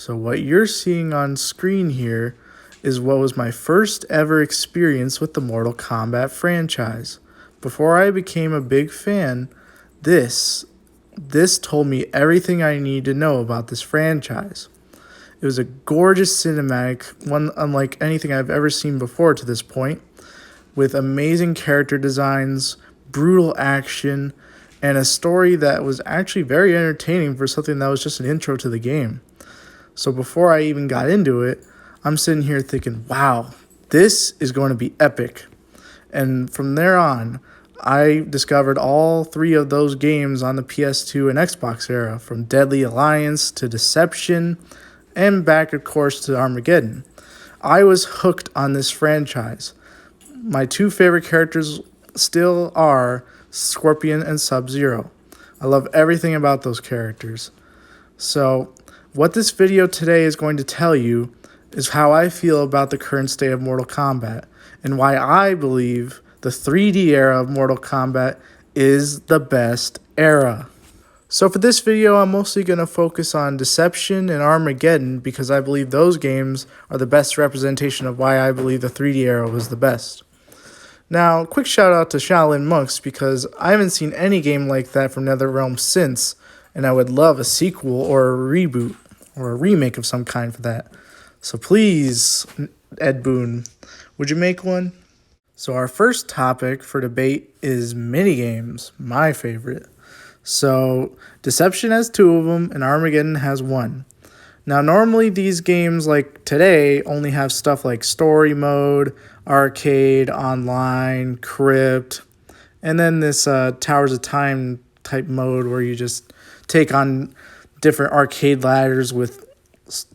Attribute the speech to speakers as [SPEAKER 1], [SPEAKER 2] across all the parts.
[SPEAKER 1] So what you're seeing on screen here is what was my first ever experience with the Mortal Kombat franchise. Before I became a big fan, this told me everything I need to know about this franchise. It was a gorgeous cinematic, one unlike anything I've ever seen before to this point, with amazing character designs, brutal action, and a story that was actually very entertaining for something that was just an intro to the game. So before I even got into it, I'm sitting here thinking, wow, this is going to be epic. And from there on, I discovered all three of those games on the PS2 and Xbox era, from Deadly Alliance to Deception, and back, of course, to Armageddon. I was hooked on this franchise. My two favorite characters still are Scorpion and Sub-Zero. I love everything about those characters. So, what this video today is going to tell you is how I feel about the current state of Mortal Kombat, and why I believe the 3D era of Mortal Kombat is the best era. So for this video, I'm mostly going to focus on Deception and Armageddon because I believe those games are the best representation of why I believe the 3D era was the best. Now, quick shout out to Shaolin Monks because I haven't seen any game like that from NetherRealm since, and I would love a sequel or a reboot or a remake of some kind for that. So please, Ed Boon, would you make one? So our first topic for debate is minigames, my favorite. So Deception has 2 of them and Armageddon has 1. Now normally these games like today only have stuff like story mode, arcade, online, crypt, and then this Towers of Time type mode where you just take on different arcade ladders with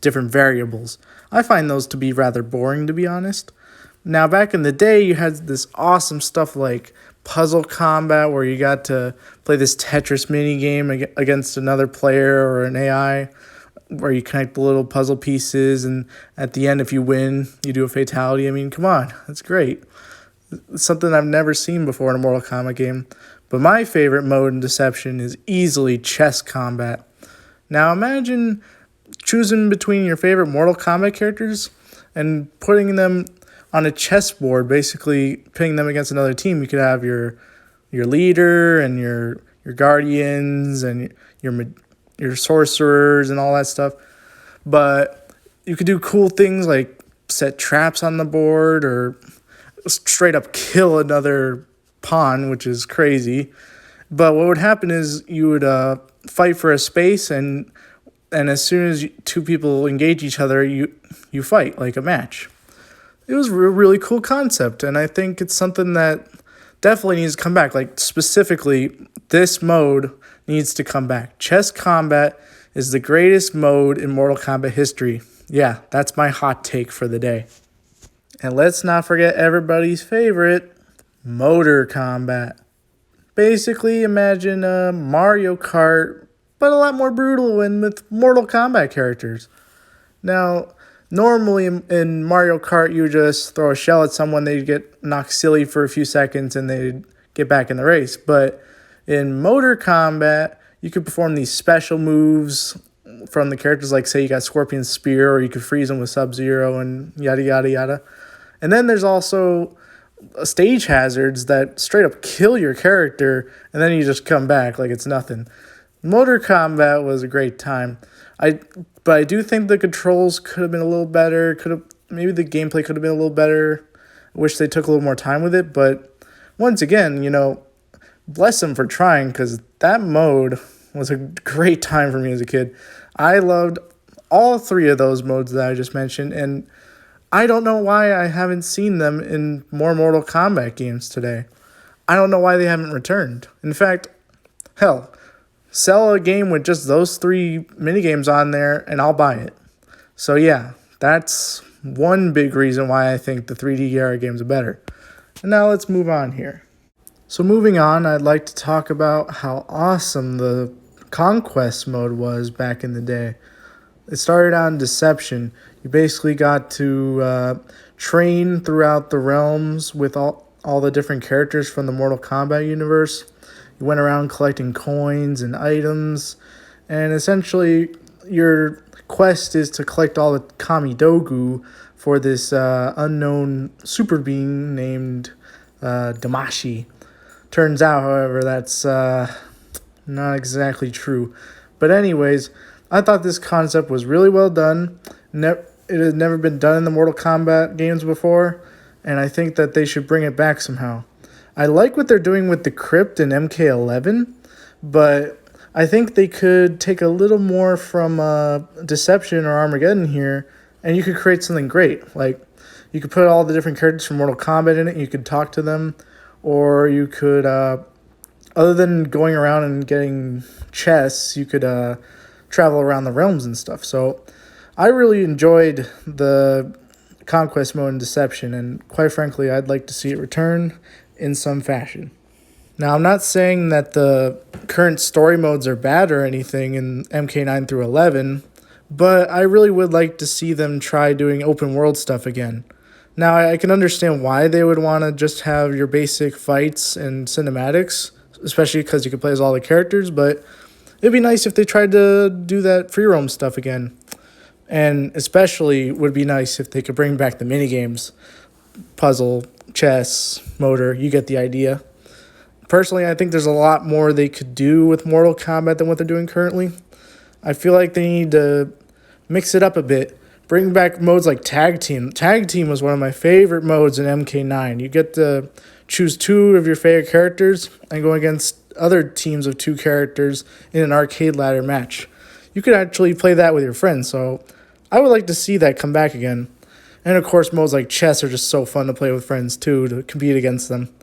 [SPEAKER 1] different variables. I find those to be rather boring, to be honest. Now, back in the day, you had this awesome stuff like puzzle combat where you got to play this Tetris mini game against another player or an AI, where you connect the little puzzle pieces, and at the end, if you win, you do a fatality. I mean, come on, that's great. It's something I've never seen before in a Mortal Kombat game. But my favorite mode in Deception is easily chess combat. Now, imagine choosing between your favorite Mortal Kombat characters and putting them on a chessboard, basically pitting them against another team. You could have your leader and your guardians and your sorcerers and all that stuff. But you could do cool things like set traps on the board or straight up kill another pawn, which is crazy. But what would happen is you would fight for a space, and as soon as 2 people engage each other, you fight like a match. It was a really cool concept, and I think it's something that definitely needs to come back. Like, specifically, this mode needs to come back. Chess combat is the greatest mode in Mortal Kombat history. Yeah, that's my hot take for the day. And let's not forget everybody's favorite, motor combat. Basically, imagine a Mario Kart, but a lot more brutal and with Mortal Kombat characters. Now, normally in Mario Kart, you just throw a shell at someone, they'd get knocked silly for a few seconds, and they'd get back in the race. But in Motor Combat, you could perform these special moves from the characters, like say you got Scorpion's Spear, or you could freeze them with Sub-Zero and yada, yada, yada. And then there's also stage hazards that straight up kill your character, and then you just come back like it's nothing. Motor Combat was a great time. But I do think the controls could have been a little better. Maybe the gameplay could have been a little better. I wish they took a little more time with it. But once again, bless them for trying, because that mode was a great time for me as a kid. I loved all 3 of those modes that I just mentioned, and I don't know why I haven't seen them in more Mortal Kombat games today. I don't know why they haven't returned. In fact, hell, sell a game with just those 3 minigames on there, and I'll buy it. So yeah, that's one big reason why I think the 3D era games are better. And now let's move on here. So moving on, I'd like to talk about how awesome the Conquest mode was back in the day. It started out in Deception. You basically got to train throughout the realms with all the different characters from the Mortal Kombat universe. You went around collecting coins and items, and essentially your quest is to collect all the Kamidogu for this unknown super being named Damashi. Turns out, however, that's not exactly true. But anyways, I thought this concept was really well done. It had never been done in the Mortal Kombat games before, and I think that they should bring it back somehow. I like what they're doing with the Crypt in MK11, but I think they could take a little more from Deception or Armageddon here, and you could create something great. Like, you could put all the different characters from Mortal Kombat in it, and you could talk to them, or you could, other than going around and getting chests, you could travel around the realms and stuff. So I really enjoyed the Conquest mode in Deception, and quite frankly, I'd like to see it return in some fashion. Now, I'm not saying that the current story modes are bad or anything in MK9 through 11, but I really would like to see them try doing open world stuff again. Now, I can understand why they would want to just have your basic fights and cinematics, especially because you can play as all the characters, but it'd be nice if they tried to do that free roam stuff again. And especially would be nice if they could bring back the minigames, puzzle, chess, motor, you get the idea. Personally, I think there's a lot more they could do with Mortal Kombat than what they're doing currently. I feel like they need to mix it up a bit. Bring back modes like Tag Team. Tag Team was one of my favorite modes in MK9. You get to choose two of your favorite characters and go against other teams of two characters in an arcade ladder match. You could actually play that with your friends, so I would like to see that come back again. And of course, modes like chess are just so fun to play with friends too, to compete against them.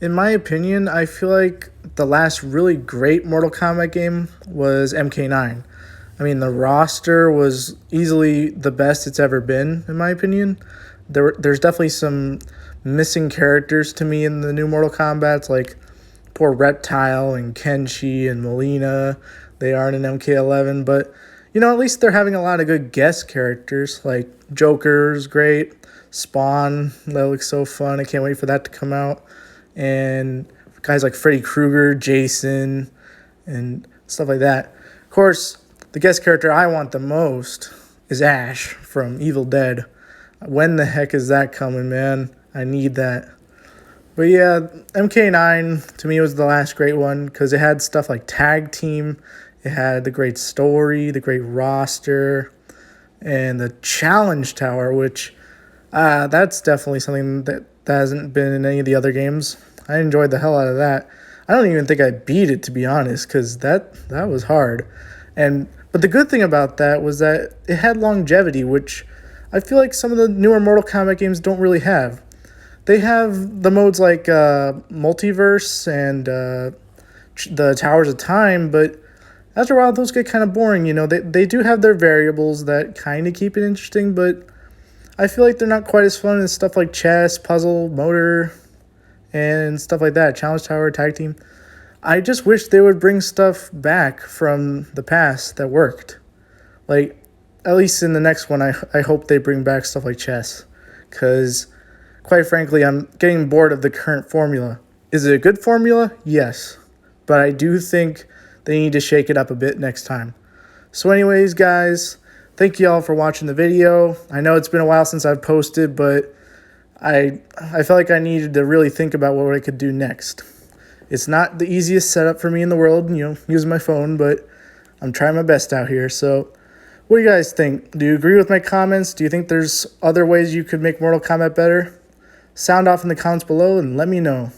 [SPEAKER 1] In my opinion, I feel like the last really great Mortal Kombat game was MK9. I mean, the roster was easily the best it's ever been, in my opinion. There's definitely some missing characters to me in the new Mortal Kombat, like poor Reptile and Kenshi and Molina. They aren't in MK11, but at least they're having a lot of good guest characters, like Joker's great, Spawn, that looks so fun. I can't wait for that to come out. And guys like Freddy Krueger, Jason, and stuff like that. Of course, the guest character I want the most is Ash from Evil Dead. When the heck is that coming, man? I need that. But yeah, MK9 to me was the last great one because it had stuff like Tag Team. It had the great story, the great roster, and the Challenge Tower, which that's definitely something that hasn't been in any of the other games. I enjoyed the hell out of that. I don't even think I beat it, to be honest, because that was hard. But the good thing about that was that it had longevity, which I feel like some of the newer Mortal Kombat games don't really have. They have the modes like Multiverse and the Towers of Time, but after a while, those get kind of boring. They do have their variables that kind of keep it interesting, but I feel like they're not quite as fun as stuff like chess, puzzle, motor, and stuff like that. Challenge Tower, Tag Team. I just wish they would bring stuff back from the past that worked. Like, at least in the next one, I hope they bring back stuff like chess. Because, quite frankly, I'm getting bored of the current formula. Is it a good formula? Yes. But I do think they need to shake it up a bit next time. So anyways, guys, thank you all for watching the video. I know it's been a while since I've posted, but I felt like I needed to really think about what I could do next. It's not the easiest setup for me in the world, using my phone, but I'm trying my best out here. So what do you guys think? Do you agree with my comments? Do you think there's other ways you could make Mortal Kombat better? Sound off in the comments below and let me know.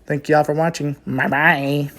[SPEAKER 1] Thank you all for watching. Bye-bye.